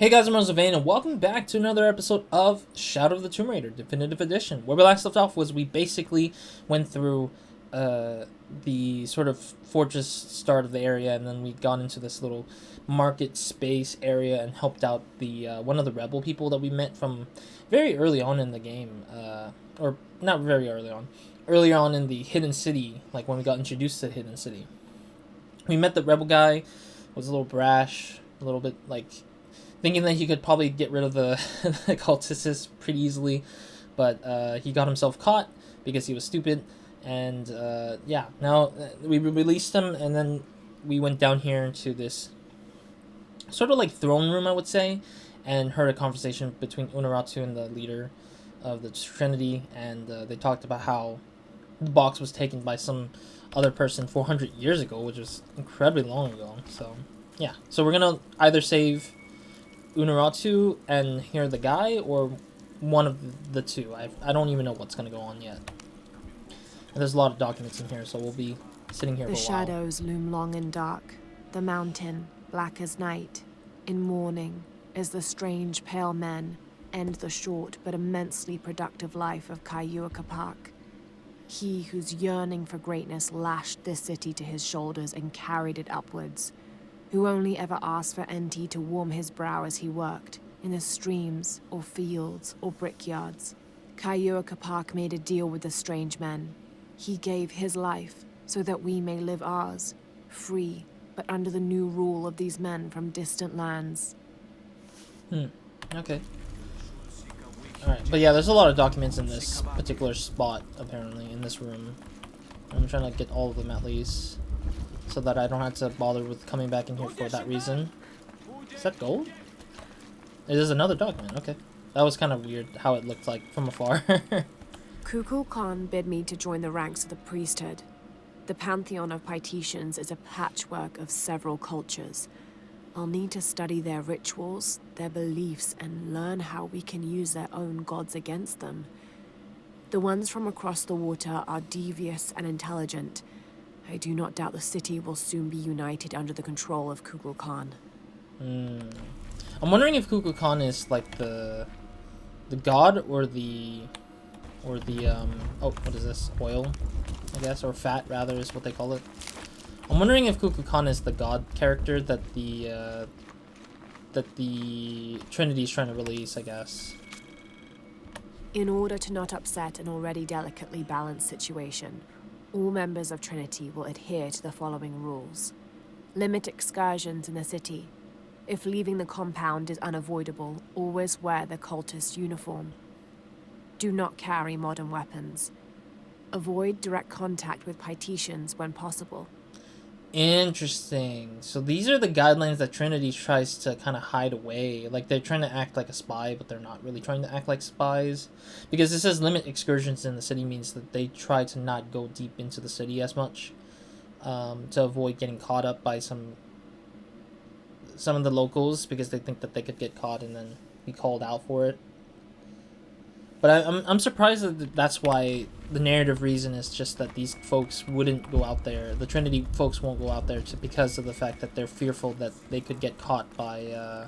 Hey guys, I'm RozaldVane, and welcome back to another episode of Shadow of the Tomb Raider Definitive Edition. Where we last left off was we basically went through the sort of fortress start of the area, and then we got into this little market space area and helped out the one of the rebel people that we met from very early on in the game, or not very early on in the hidden city, like when we got introduced to the hidden city. We met the rebel guy, was a little brash, a little bit like thinking that he could probably get rid of the, the cultists pretty easily, but he got himself caught because he was stupid, and yeah, now we released him, and then we went down here into this sort of like throne room, I would say, and heard a conversation between Unuratu and the leader of the Trinity, and they talked about how the box was taken by some other person 400 years ago, which was incredibly long ago. So yeah, so we're gonna either save Unuratu and hear the guy, or one of the two. I don't even know what's going to go on yet. And there's a lot of documents in here, so we'll be sitting here for a while. The shadows loom long and dark, the mountain black as night. In mourning, as the strange pale men end the short but immensely productive life of Kaiua Kapak. He whose yearning for greatness lashed this city to his shoulders and carried it upwards, who only ever asked for Enti to warm his brow as he worked, in the streams, or fields, or brickyards. Kaiua Kapak made a deal with the strange men. He gave his life, so that we may live ours, free, but under the new rule of these men from distant lands. Okay. Alright, but yeah, there's a lot of documents in this particular spot, apparently, in this room. I'm trying to get all of them at least, so that I don't have to bother with coming back in here for that reason. Is that gold? It is another document, okay. That was kind of weird how it looked like from afar. Kukul Khan bid me to join the ranks of the priesthood. The pantheon of Paititians is a patchwork of several cultures. I'll need to study their rituals, their beliefs, and learn how we can use their own gods against them. The ones from across the water are devious and intelligent. I do not doubt the city will soon be united under the control of Kukul Khan. I'm wondering if Kukul Khan is like the god or the oh, what is this? Oil, I guess, or fat rather is what they call it. I'm wondering if Kukul Khan is the god character that the Trinity is trying to release, I guess. In order to not upset an already delicately balanced situation, all members of Trinity will adhere to the following rules. Limit excursions in the city. If leaving the compound is unavoidable, always wear the cultist uniform. Do not carry modern weapons. Avoid direct contact with Paititians when possible. Interesting. So these are the guidelines that Trinity tries to kind of hide away. Like, they're trying to act like a spy, but they're not really trying to act like spies. Because it says limit excursions in the city means that they try to not go deep into the city as much. To avoid getting caught up by some of the locals, because they think that they could get caught and then be called out for it. But I'm surprised that that's why the narrative reason is just that these folks wouldn't go out there. The Trinity folks won't go out there because of the fact that they're fearful that they could get caught by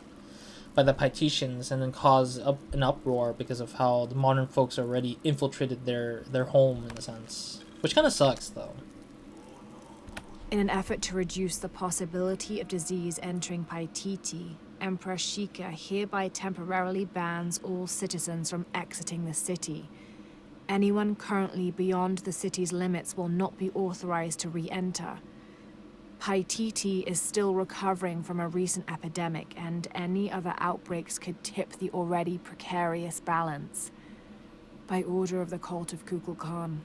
the Paititians and then cause an uproar because of how the modern folks already infiltrated their home, in a sense. Which kind of sucks, though. In an effort to reduce the possibility of disease entering Paititi, Emperor Shika hereby temporarily bans all citizens from exiting the city. Anyone currently beyond the city's limits will not be authorized to re-enter. Paititi is still recovering from a recent epidemic, and any other outbreaks could tip the already precarious balance. By order of the cult of Kukul Khan.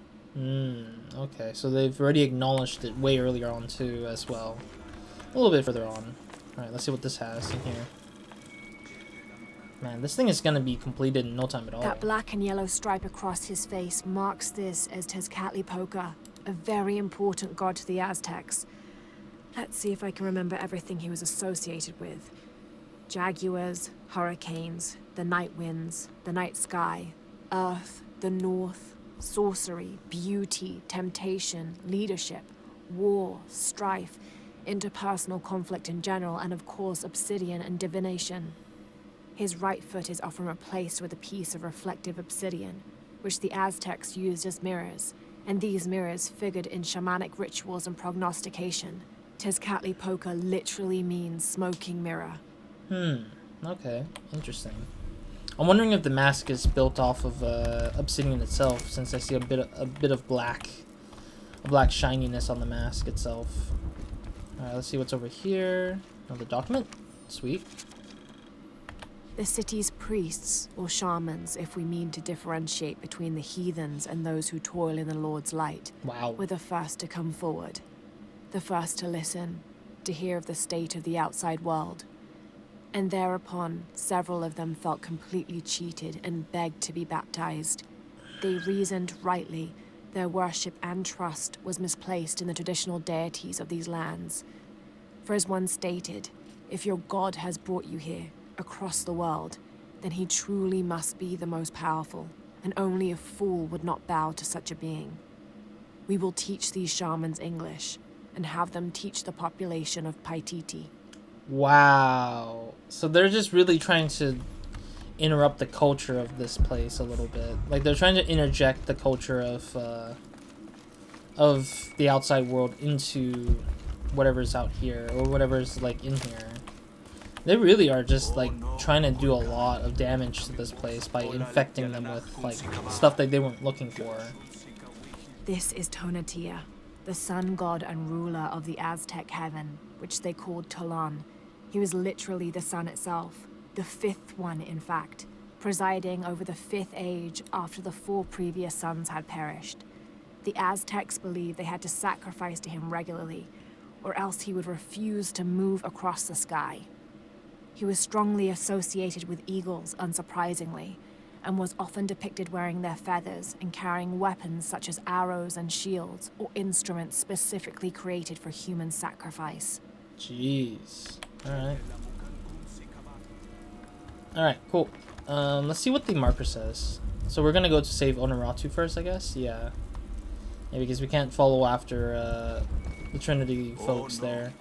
Okay, so they've already acknowledged it way earlier on too, as well. A little bit further on. Alright, let's see what this has in here. Man, this thing is gonna be completed in no time at all. That black and yellow stripe across his face marks this as Tezcatlipoca, a very important god to the Aztecs. Let's see if I can remember everything he was associated with. Jaguars, hurricanes, the night winds, the night sky, earth, the north, sorcery, beauty, temptation, leadership, war, strife, interpersonal conflict in general, and of course obsidian and divination. His right foot is often replaced with a piece of reflective obsidian, which the Aztecs used as mirrors, and these mirrors figured in shamanic rituals and prognostication. Tezcatlipoca literally means smoking mirror. Okay, interesting. I'm wondering if the mask is built off of obsidian itself, since I see a bit of black shininess on the mask itself. Alright, let's see what's over here. Another document. Sweet. The city's priests, or shamans, if we mean to differentiate between the heathens and those who toil in the Lord's light, were the first to come forward. The first to listen, to hear of the state of the outside world. And thereupon, several of them felt completely cheated and begged to be baptized. They reasoned rightly. Their worship and trust was misplaced in the traditional deities of these lands. For as one stated, if your God has brought you here, across the world, then he truly must be the most powerful, and only a fool would not bow to such a being. We will teach these shamans English, and have them teach the population of Paititi. Wow. So they're just really trying to interrupt the culture of this place a little bit. Like, they're trying to interject the culture of the outside world into whatever's out here, or whatever's like in here. They really are just like trying to do a lot of damage to this place by infecting them with like stuff that they weren't looking for. This is Tonatiuh, the sun god and ruler of the Aztec heaven, which they called Tolan. He was literally the sun itself, the fifth one in fact, presiding over the fifth age after the 4 previous suns had perished. The Aztecs believed they had to sacrifice to him regularly, or else he would refuse to move across the sky. He was strongly associated with eagles, unsurprisingly, and was often depicted wearing their feathers and carrying weapons such as arrows and shields, or instruments specifically created for human sacrifice. Jeez. Alright. Alright, cool. Let's see what the marker says. So we're gonna go to save Unuratu first, I guess? Yeah. Yeah, because we can't follow after the Trinity folks there.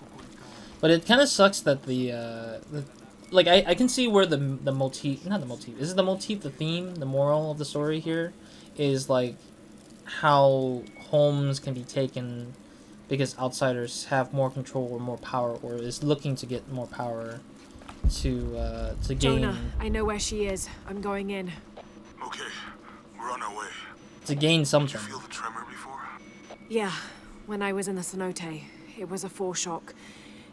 But it kind of sucks that like, I can see where the motif, not the motif, is it the motif, the theme, the moral of the story here is like how homes can be taken because outsiders have more control or more power, or is looking to get more power to gain. Jonah, I know where she is. I'm going in. Okay, we're on our way. To gain something. Did you feel the tremor before? Yeah, when I was in the cenote. It was a foreshock.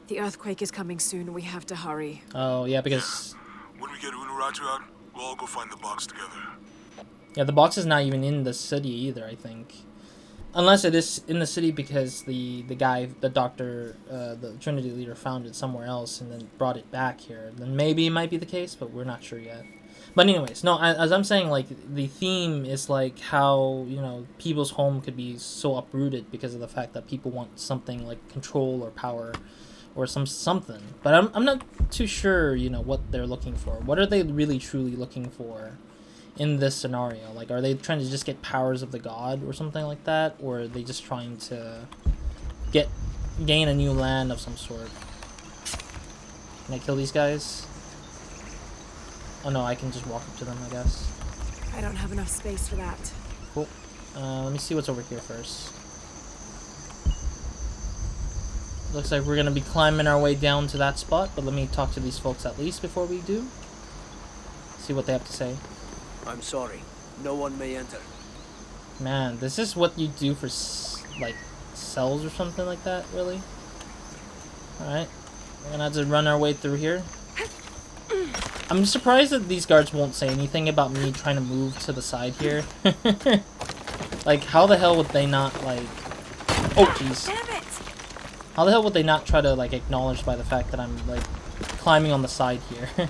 The earthquake is coming soon. We have to hurry. Oh, yeah, because... When we get Unuratu out, we'll all go find the box together. Yeah, the box is not even in the city either, I think. Unless it is in the city because the guy, the doctor, the Trinity leader found it somewhere else and then brought it back here. Then maybe it might be the case, but we're not sure yet. But anyways, no, as I'm saying, like, the theme is like how, you know, people's home could be so uprooted because of the fact that people want something like control or power or something. But I'm not too sure, you know, what they're looking for. What are they really truly looking for in this scenario? Like, are they trying to just get powers of the god or something like that? Or are they just trying to gain a new land of some sort? Can I kill these guys? Oh no, I can just walk up to them, I guess. I don't have enough space for that. Cool. Let me see what's over here first. Looks like we're going to be climbing our way down to that spot, but let me talk to these folks at least before we do. See what they have to say. I'm sorry. No one may enter. Man, this is what you do for, like, cells or something like that, really? Alright. We're going to have to run our way through here. I'm surprised that these guards won't say anything about me trying to move to the side here. Like, how the hell would they not, like... Oh, jeez. How the hell would they not try to, like, acknowledge by the fact that I'm, like, climbing on the side here? I'm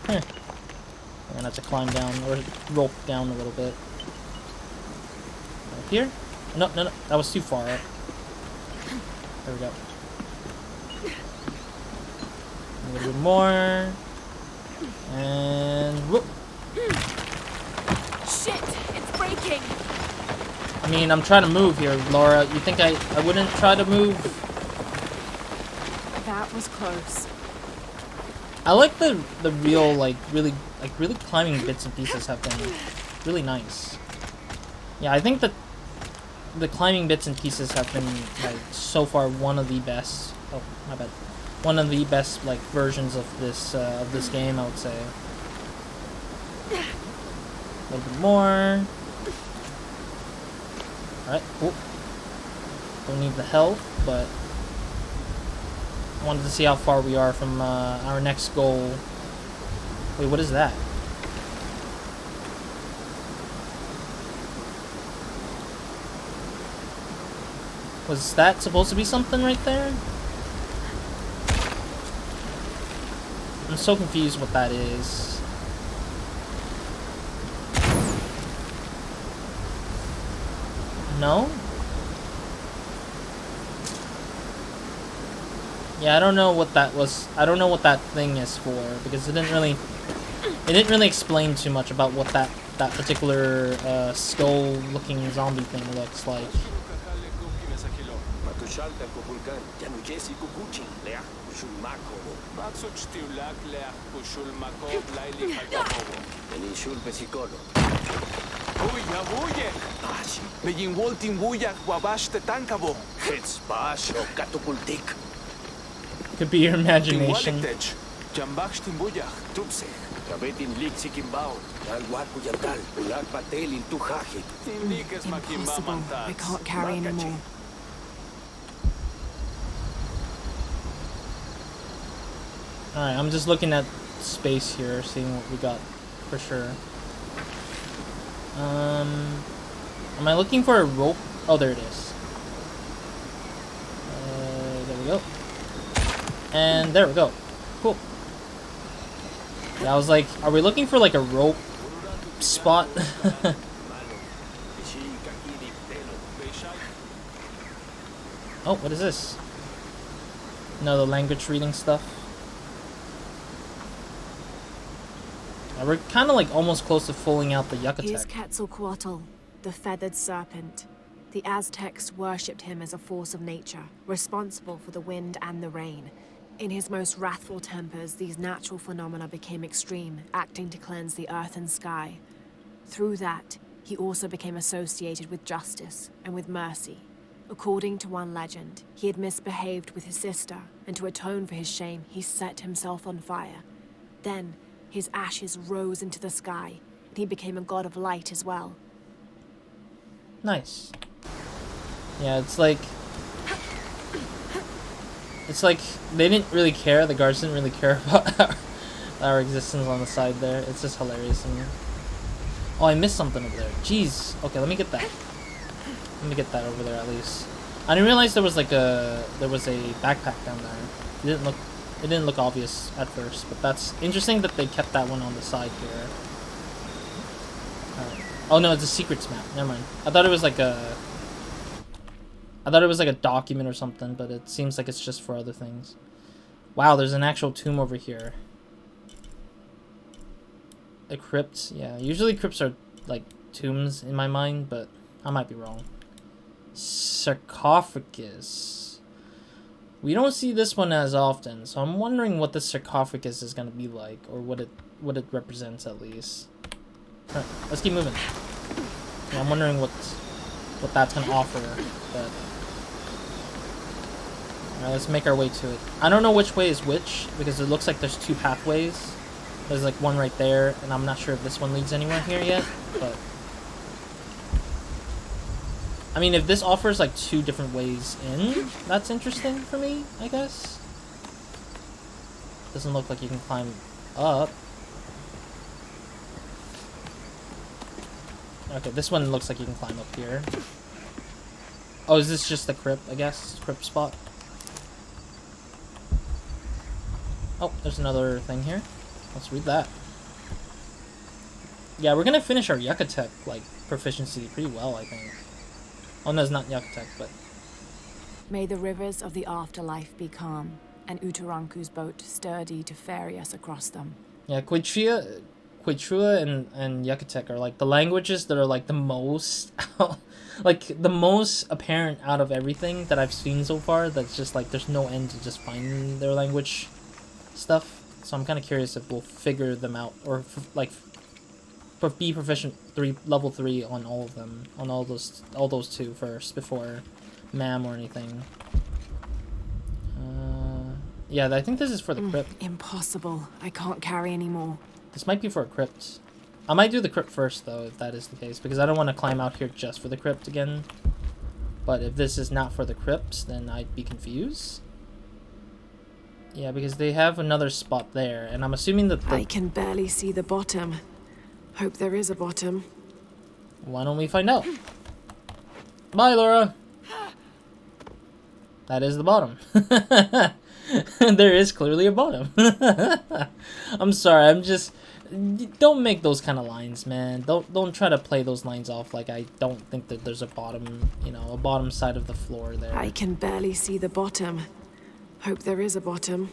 gonna have to climb down, or rope down a little bit. Right here? No, no, no. That was too far up. There we go. A little bit more. And... whoop! Shit! It's breaking! I mean, I'm trying to move here, Laura. You think I wouldn't try to move? That was close. I like the real really climbing bits and pieces have been really nice. Yeah, I think that the climbing bits and pieces have been like so far one of the best. Oh, my bad. One of the best like versions of this game, I would say. A little bit more. All right. Oh, don't need the health, but I wanted to see how far we are from our next goal. Wait, what is that? Was that supposed to be something right there? I'm so confused what that is. No? Yeah, I don't know what that was. I don't know what that thing is for because it didn't really explain too much about what that particular skull-looking zombie thing looks like. Could be your imagination. Impossible. I can't carry anymore. Alright, I'm just looking at space here, seeing what we got for sure. Am I looking for a rope? Oh, there it is. There we go. And there we go. Cool. Yeah, I was like, are we looking for like a rope spot? Oh, what is this? No, the language reading stuff. Yeah, we're kind of like almost close to pulling out the Here's Yucatec. Quetzalcoatl, the feathered serpent. The Aztecs worshipped him as a force of nature, responsible for the wind and the rain. In his most wrathful tempers, these natural phenomena became extreme, acting to cleanse the earth and sky. Through that, he also became associated with justice and with mercy. According to one legend, he had misbehaved with his sister, and to atone for his shame, he set himself on fire. Then, his ashes rose into the sky, and he became a god of light as well. Nice. Yeah, it's like they didn't really care. The guards didn't really care about our existence on the side there. It's just hilarious to me. Oh, I missed something over there. Jeez. Okay, let me get that. Let me get that over there at least. I didn't realize there was a backpack down there. It didn't look obvious at first, but that's interesting that they kept that one on the side here. Alright. Oh no, it's a secrets map. Never mind. I thought it was like a document or something, but it seems like it's just for other things. Wow, there's an actual tomb over here. A crypt, yeah. Usually crypts are like tombs in my mind, but I might be wrong. Sarcophagus. We don't see this one as often, so I'm wondering what the sarcophagus is gonna be like, or what it represents at least. Alright, let's keep moving. Yeah, I'm wondering what that's gonna offer, but alright, let's make our way to it. I don't know which way is which, because it looks like there's two pathways. There's like one right there, and I'm not sure if this one leads anywhere here yet, but I mean, if this offers like two different ways in, that's interesting for me, I guess. Doesn't look like you can climb up. Okay, this one looks like you can climb up here. Oh, is this just the crypt, I guess? Crypt spot? Oh, there's another thing here. Let's read that. Yeah, we're gonna finish our Yucatec, like, proficiency pretty well, I think. Oh no, it's not Yucatec, but... May the rivers of the afterlife be calm, and Utaranku's boat sturdy to ferry us across them. Yeah, Quichua and Yucatec are like the languages that are like the most like the most apparent out of everything that I've seen so far. That's just like there's no end to just finding their language stuff. So I'm kind of curious if we'll figure them out, or be proficient level 3 on all of them, on all those 2 first before MAM or anything. Yeah, I think this is for the crypt. Impossible. I can't carry anymore. This might be for a crypt. I might do the crypt first, though, if that is the case, because I don't want to climb out here just for the crypt again. But if this is not for the crypt, then I'd be confused. Yeah, because they have another spot there, and I'm assuming that I can barely see the bottom. Hope there is a bottom. Why don't we find out? Bye, Laura! That is the bottom. There is clearly a bottom. I'm sorry, I'm just... Don't make those kind of lines, man. Don't try to play those lines off like I don't think that there's a bottom, you know, a bottom side of the floor there. I can barely see the bottom. Hope there is a bottom.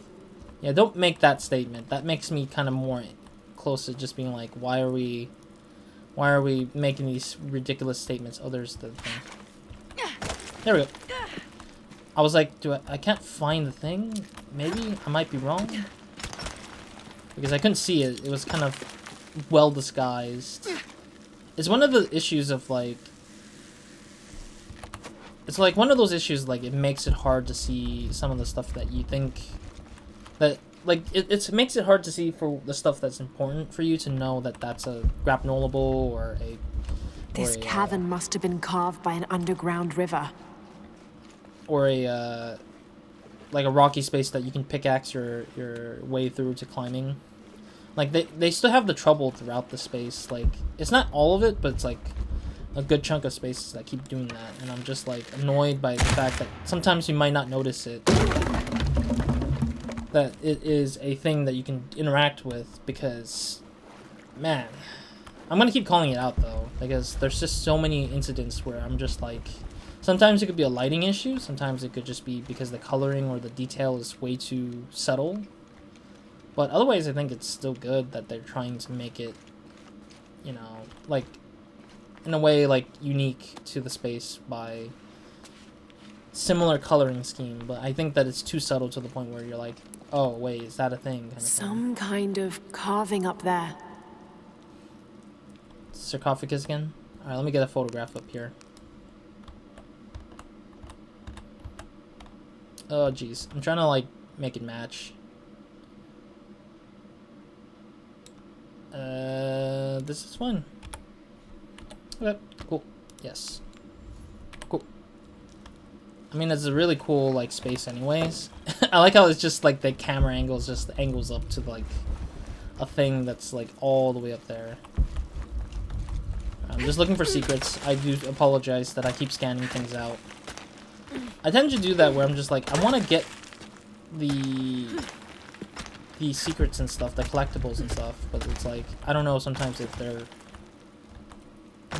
Yeah, don't make that statement. That makes me kind of more close to just being like, why are we making these ridiculous statements? Oh, there's the thing. There we go. I was like, I can't find the thing? Maybe? I might be wrong? Because I couldn't see it. It was kind of well disguised. It's one of the issues of, like... It's like one of those issues, like, it makes it hard to see some of the stuff that you think... That, like, it makes it hard to see for the stuff that's important for you to know that that's a grapnolable or a... This cavern must have been carved by an underground river. Or a, like a rocky space that you can pickaxe your way through to climbing. Like, they still have the trouble throughout the space. Like, it's not all of it, but it's like a good chunk of spaces that keep doing that. And I'm just, like, annoyed by the fact that sometimes you might not notice it. That it is a thing that you can interact with because, man, I'm gonna keep calling it out, though. Because there's just so many incidents where I'm just, like... Sometimes it could be a lighting issue, sometimes it could just be because the coloring or the detail is way too subtle. But otherwise, I think it's still good that they're trying to make it, you know, like, in a way, like, unique to the space by similar coloring scheme. But I think that it's too subtle to the point where you're like, oh, wait, is that a thing? Kind of Some kind of carving up there. Sarcophagus again? Alright, let me get a photograph up here. Oh, jeez. I'm trying to, like, make it match. This is fun. Okay, cool. Yes. Cool. I mean, it's a really cool, like, space anyways. I like how it's just, like, the camera angles just angles up to, like, a thing that's, like, all the way up there. I'm just looking for secrets. I do apologize that I keep scanning things out. I tend to do that where I'm just like, I want to get the secrets and stuff, the collectibles and stuff, but it's like, I don't know sometimes if they're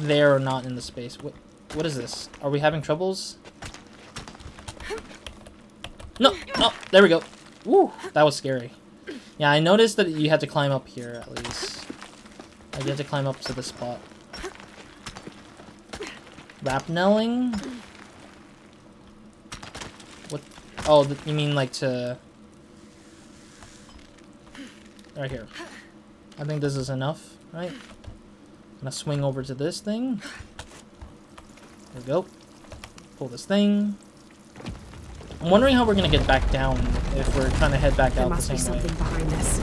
there or not in the space. What is this? Are we having troubles? No, there we go. Woo, that was scary. Yeah, I noticed that you had to climb up here at least. Like, you had to climb up to this spot. Rapnelling? What? Oh, you mean like to... Right here. I think this is enough, right? I'm gonna swing over to this thing. There we go. Pull this thing. I'm wondering how we're gonna get back down if we're trying to head back out the same way. There must be something behind this.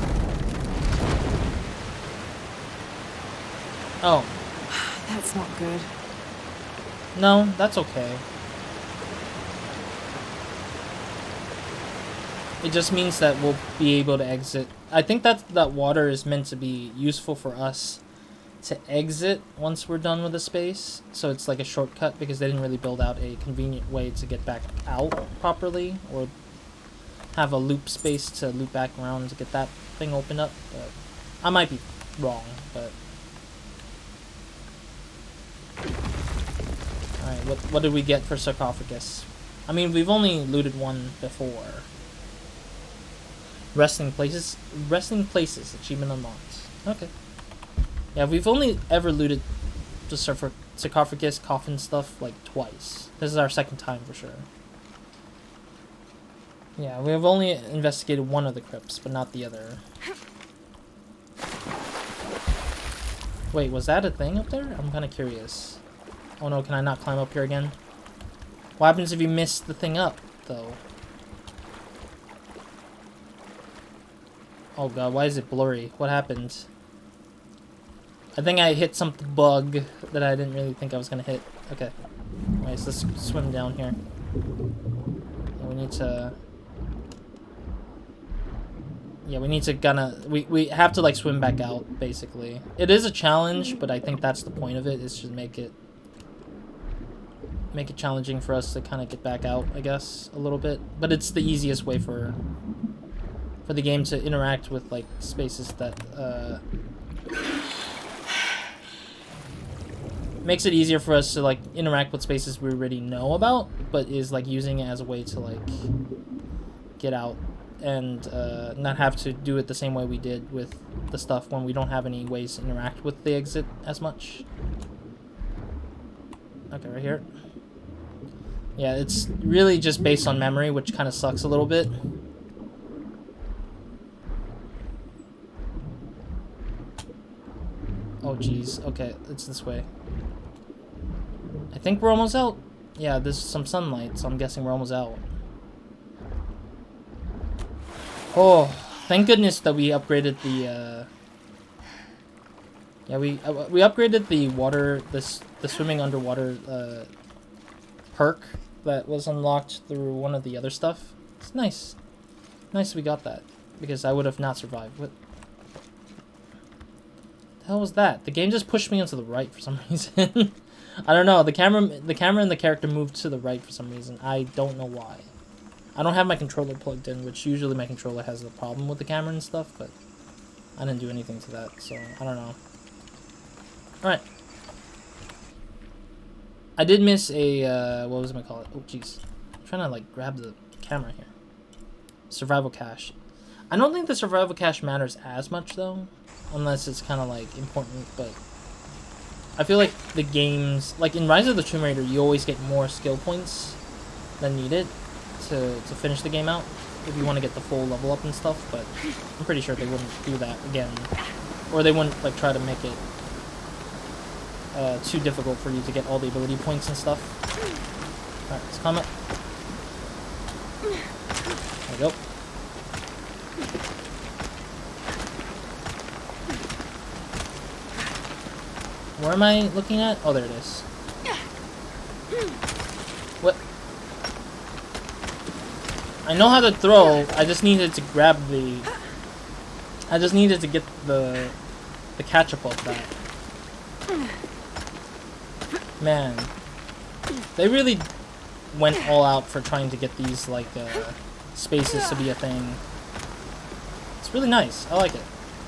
Oh. That's not good. No, that's okay. It just means that we'll be able to exit. I think that water is meant to be useful for us to exit once we're done with the space. So it's like a shortcut because they didn't really build out a convenient way to get back out properly or have a loop space to loop back around to get that thing opened up. But I might be wrong, but... Alright, what did we get for sarcophagus? I mean, we've only looted one before. Resting places, achievement unlocked. Okay. Yeah, we've only ever looted the sarcophagus, coffin stuff, like, twice. This is our second time for sure. Yeah, we have only investigated one of the crypts, but not the other. Wait, was that a thing up there? I'm kind of curious. Oh no, can I not climb up here again? What happens if you miss the thing up, though? Oh god, why is it blurry? What happened? I think I hit some bug that I didn't really think I was gonna hit. Okay. Alright, so let's swim down here. Yeah, we need to... Yeah, we need to we have to like swim back out, basically. It is a challenge, but I think that's the point of it, is to make it challenging for us to kind of get back out, I guess, a little bit. But it's the easiest way for the game to interact with like spaces that makes it easier for us to like interact with spaces we already know about, but is like using it as a way to like get out and not have to do it the same way we did with the stuff when we don't have any ways to interact with the exit as much. Okay, right here. Yeah, it's really just based on memory, which kind of sucks a little bit. Oh geez, okay, it's this way. I think we're almost out. Yeah, there's some sunlight, so I'm guessing we're almost out. Oh, thank goodness that we upgraded the, yeah, we upgraded the water, the swimming underwater, perk that was unlocked through one of the other stuff. It's nice. Nice we got that, because I would have not survived. What the hell was that? The game just pushed me into the right for some reason. I don't know, the camera and the character moved to the right for some reason. I don't know why. I don't have my controller plugged in, which usually my controller has the problem with the camera and stuff, but I didn't do anything to that, so I don't know. Alright. I did miss a, what was I gonna call it? Oh, jeez. I'm trying to, like, grab the camera here. Survival cache. I don't think the survival cache matters as much, though, unless it's kind of, like, important, but I feel like the games, like in Rise of the Tomb Raider, you always get more skill points than needed to finish the game out if you want to get the full level up and stuff, but I'm pretty sure they wouldn't do that again, or they wouldn't like try to make it too difficult for you to get all the ability points and stuff. Alright, let's climb up. There we go. Where am I looking at? Oh, there it is. What? I know how to throw, I just needed to grab the... I just needed to get the catch-up of that. Man. They really went all out for trying to get these, like, spaces to be a thing. It's really nice. I like it.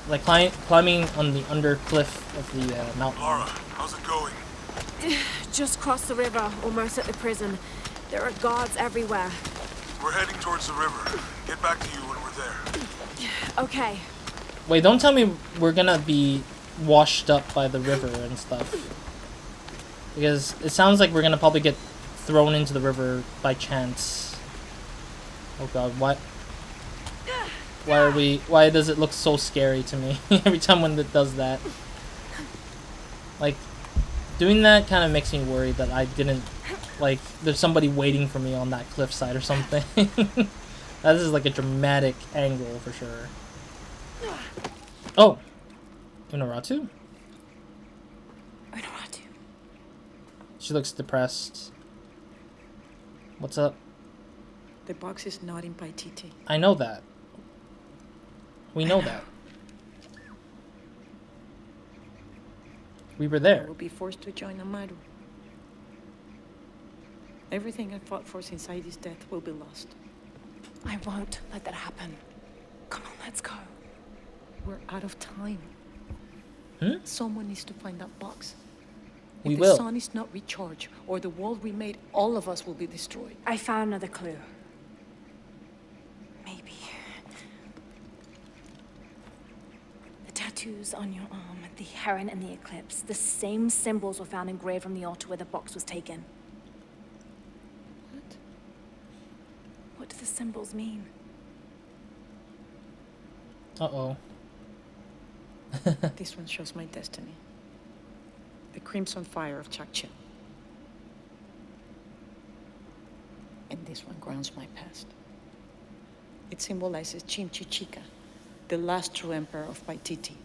Like, climbing on the under cliff of the mountain. Lara, how's it going? Just crossed the river, almost at the prison. There are guards everywhere. We're heading towards the river. Get back to you when we're there. Okay. Wait, don't tell me we're gonna be washed up by the river and stuff. Because it sounds like we're gonna probably get thrown into the river by chance. Oh god, what? Why does it look so scary to me every time when it does that? Like, doing that kind of makes me worry that I didn't, like, there's somebody waiting for me on that cliffside or something. That is like a dramatic angle for sure. Oh! Unuratu? Unuratu. She looks depressed. What's up? The box is not in Paititi. I know that. We know that. We were I there. will be forced to join Amaru. Everything I fought for since Eidos' death will be lost. I won't let that happen. Come on, let's go. We're out of time. Hmm? Someone needs to find that box. We If will. the sun is not recharged, or the world we made, all of us will be destroyed. I found another clue. Maybe. The tattoos on your arm, the heron and the eclipse, the same symbols were found engraved on the altar where the box was taken. What? What do the symbols mean? Uh-oh. This one shows my destiny. The crimson fire of Chakchil. And this one grounds my past. It symbolizes Chimchichica, the last true emperor of Paititi.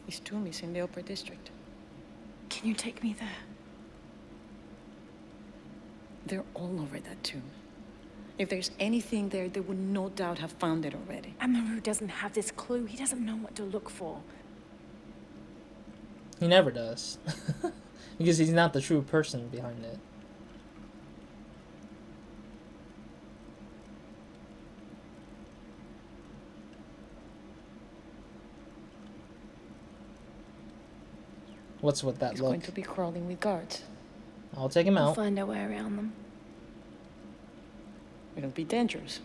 His tomb is in the upper district. Can you take me there? They're all over that tomb. If there's anything there, they would no doubt have found it already. Amaru doesn't have this clue. He doesn't know what to look for. He never does. Because he's not the true person behind it. What's with that He's look? going to be crawling with guards. I'll take him We'll out. find our way around them. It'll be dangerous.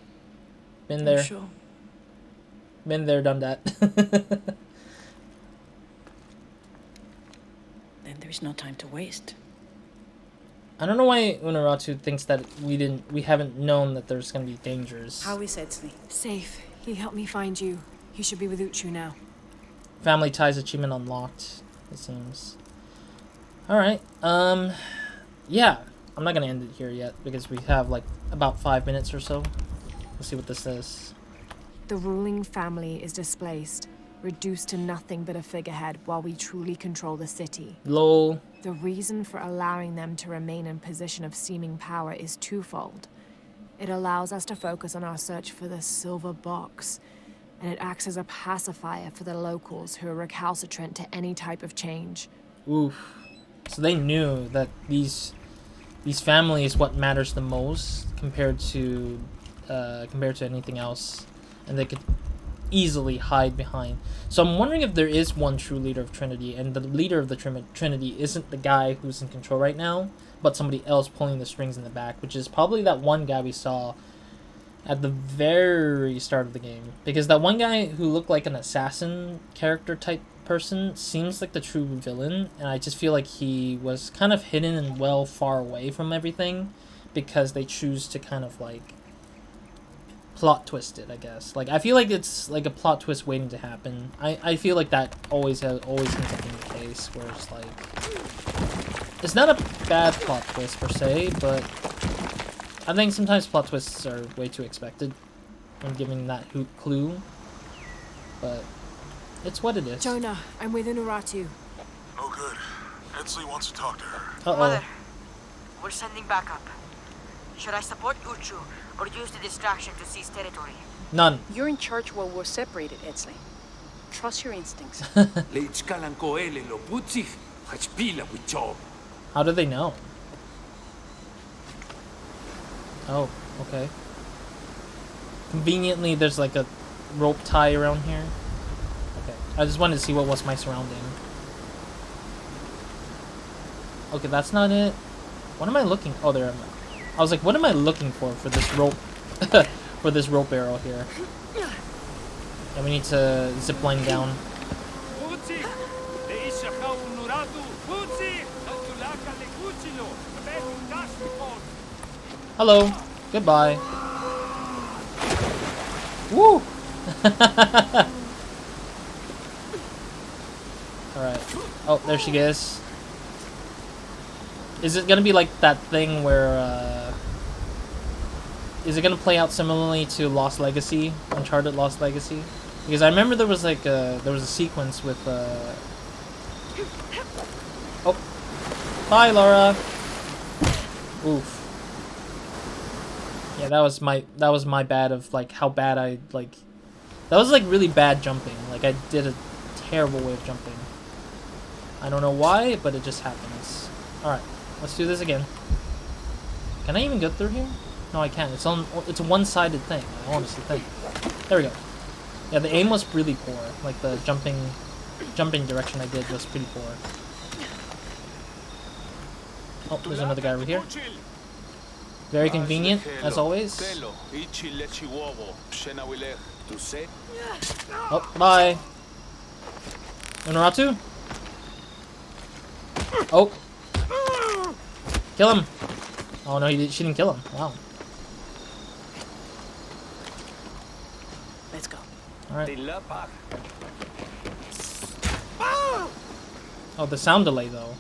Been I'm there. sure. Been there, done that. Then there's no time to waste. I don't know why Unuratu thinks that we haven't known that there's gonna be dangers. How is Etzli? Safe. He helped me find you. He should be with Uchu now. Family ties achievement unlocked, it seems. Alright, yeah. I'm not gonna end it here yet because we have like about 5 minutes or so. Let's see what this says. The ruling family is displaced, reduced to nothing but a figurehead while we truly control the city. Lol. The reason for allowing them to remain in position of seeming power is twofold. It allows us to focus on our search for the silver box, and it acts as a pacifier for the locals who are recalcitrant to any type of change. Oof. So they knew that these family is what matters the most compared to anything else, and they could easily hide behind. So I'm wondering if there is one true leader of Trinity, and the leader of the Trinity isn't the guy who's in control right now, but somebody else pulling the strings in the back, which is probably that one guy we saw at the very start of the game. Because that one guy who looked like an assassin character type person seems like the true villain, and I just feel like he was kind of hidden and well far away from everything because they choose to kind of like plot twist it, I guess. Like, I feel like it's like a plot twist waiting to happen. I feel like that always ends up being the case, where it's like, it's not a bad plot twist per se, but I think sometimes plot twists are way too expected when giving that clue, but it's what it is. Jonah, I'm with Unuratu. Oh, good. Etzli wants to talk to her. Uh-oh. Mother, we're sending backup. Should I support Uchu or use the distraction to seize territory? None. You're in charge while we're separated, Etzli. Trust your instincts. How do they know? Oh, okay. Conveniently, there's like a rope tie around here. Okay, I just wanted to see what was my surrounding. Okay, that's not it. What am I looking? Oh, there. I was like, what am I looking for this rope? For this rope arrow here. And we need to zip line down. Hello. Goodbye. Woo! Alright. Oh, there she is. Is it gonna be like that thing where, is it gonna play out similarly to Lost Legacy? Uncharted Lost Legacy? Because I remember there was like there was a sequence with, oh. Bye, Laura! Oof. Yeah, that was my bad of like how bad I like. That was like really bad jumping. Like I did a terrible way of jumping. I don't know why, but it just happens. All right, let's do this again. Can I even get through here? No, I can't. It's a one-sided thing. I honestly think. There we go. Yeah, the aim was really poor. Like the jumping direction I did was pretty poor. Oh, there's another guy over here. Very convenient, as always. Oh, bye. Unuratu? Oh. Kill him. Oh no, she didn't kill him. Wow. Alright. Oh, the sound delay though.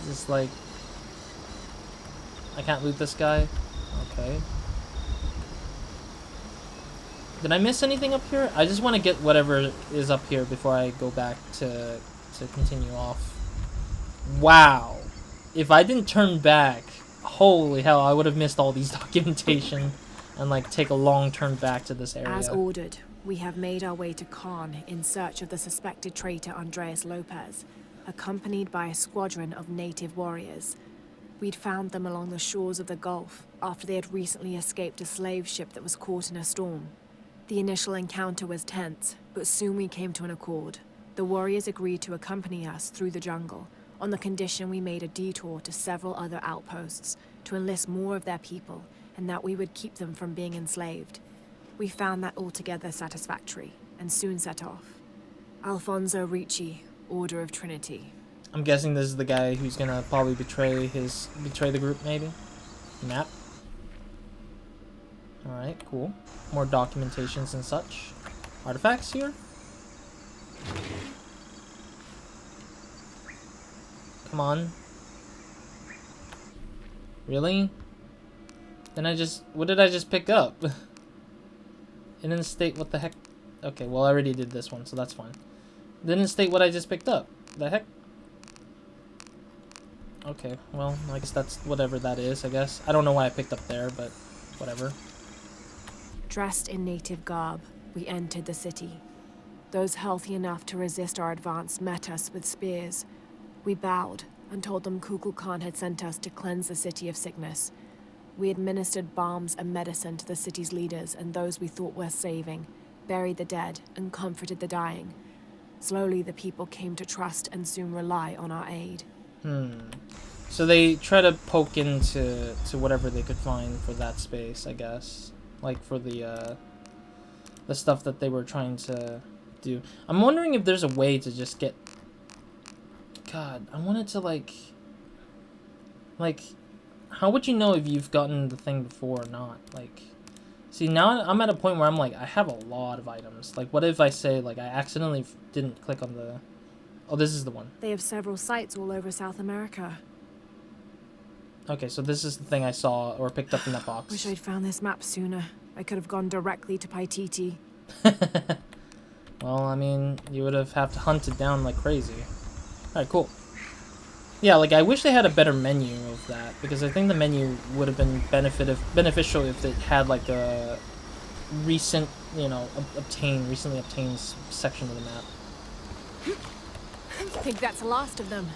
Just like I can't loot this guy. Okay. Did I miss anything up here? I just want to get whatever is up here before I go back to continue off. Wow. If I didn't turn back, holy hell, I would have missed all these documentation and like take a long turn back to this area. As ordered, we have made our way to Khan in search of the suspected traitor Andreas Lopez, accompanied by a squadron of native warriors. We'd found them along the shores of the Gulf after they had recently escaped a slave ship that was caught in a storm. The initial encounter was tense, but soon we came to an accord. The warriors agreed to accompany us through the jungle on the condition we made a detour to several other outposts to enlist more of their people and that we would keep them from being enslaved. We found that altogether satisfactory and soon set off. Alfonso Ricci, Order of Trinity. I'm guessing this is the guy who's gonna probably betray the group, maybe? Map. Alright, cool. More documentations and such. Artifacts here? Come on. Really? Then what did I just pick up? It didn't state what the heck. Okay, well I already did this one, so that's fine. Didn't state what I just picked up. The heck? Okay, well, I guess that's whatever that is, I guess. I don't know why I picked up there, but whatever. Dressed in native garb, we entered the city. Those healthy enough to resist our advance met us with spears. We bowed and told them Kukulkan Khan had sent us to cleanse the city of sickness. We administered balms and medicine to the city's leaders and those we thought worth saving, buried the dead, and comforted the dying. Slowly, the people came to trust and soon rely on our aid. So they try to poke into whatever they could find for that space, I guess. Like for the stuff that they were trying to do. I'm wondering if there's a way to just get... God, I wanted to like... How would you know if you've gotten the thing before or not? Like... See, now I'm at a point where I'm like, I have a lot of items. Like, what if I say, like, I accidentally didn't click on the... Oh, this is the one. They have several sites all over South America. Okay, so this is the thing I saw or picked up in that box. Wish I'd found this map sooner. I could have gone directly to Paititi. Well, I mean, you would have to hunt it down like crazy. Alright, cool. Yeah, like, I wish they had a better menu of that, because I think the menu would have been beneficial if it had, like, a recent, you know, recently obtained section of the map. I think that's the last of them.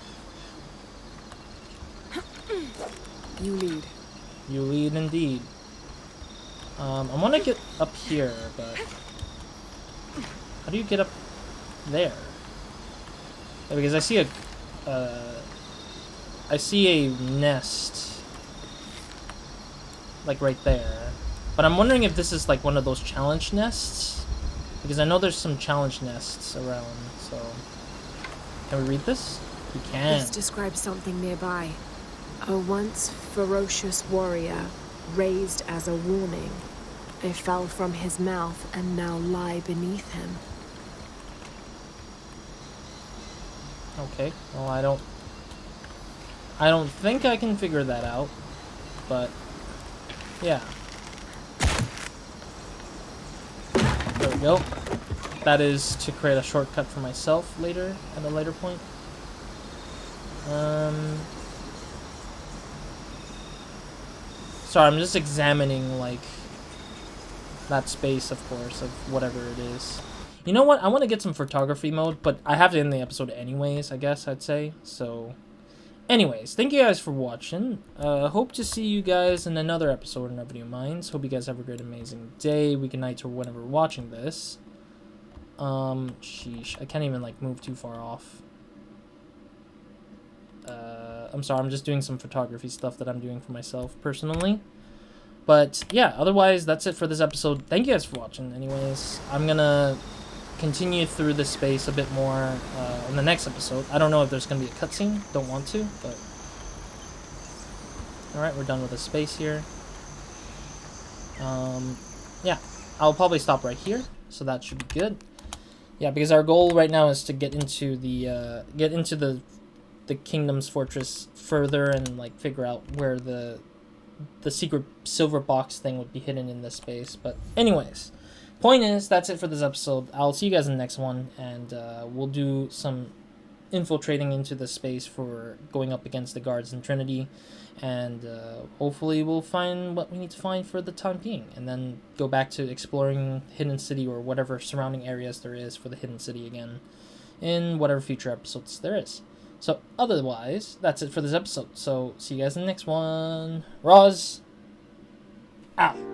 You lead. You lead indeed. I want to get up here, but... How do you get up there? Yeah, because I see a nest, like right there. But I'm wondering if this is like one of those challenge nests, because I know there's some challenge nests around. So, can we read this? We can. This describes something nearby. A once ferocious warrior, raised as a warning. I fell from his mouth and now lie beneath him. Okay. Well, I don't think I can figure that out, but yeah. There we go. That is to create a shortcut for myself later, at a later point. Sorry, I'm just examining, like, that space, of course, of whatever it is. You know what? I want to get some photography mode, but I have to end the episode anyways, I guess I'd say. So, anyways, thank you guys for watching. Hope to see you guys in another episode of Nobody Minds. Hope you guys have a great, amazing day, week, and night, or whenever you're watching this. Sheesh. I can't even, like, move too far off. I'm sorry, I'm just doing some photography stuff that I'm doing for myself, personally. But, yeah, otherwise, that's it for this episode. Thank you guys for watching, anyways. I'm gonna continue through this space a bit more in the next episode. I don't know if there's gonna be a cutscene. Don't want to, but... Alright, we're done with the space here. Yeah. I'll probably stop right here, so that should be good. Yeah, because our goal right now is to get into the kingdom's fortress further and like figure out where the secret silver box thing would be hidden in this space. But anyways, point is, that's it for this episode. I'll see you guys in the next one, and we'll do some infiltrating into the space for going up against the guards in Trinity, and hopefully we'll find what we need to find for the time being, and then go back to exploring Hidden City or whatever surrounding areas there is for the Hidden City again in whatever future episodes there is. So otherwise, that's it for this episode. So see you guys in the next one. Roz out.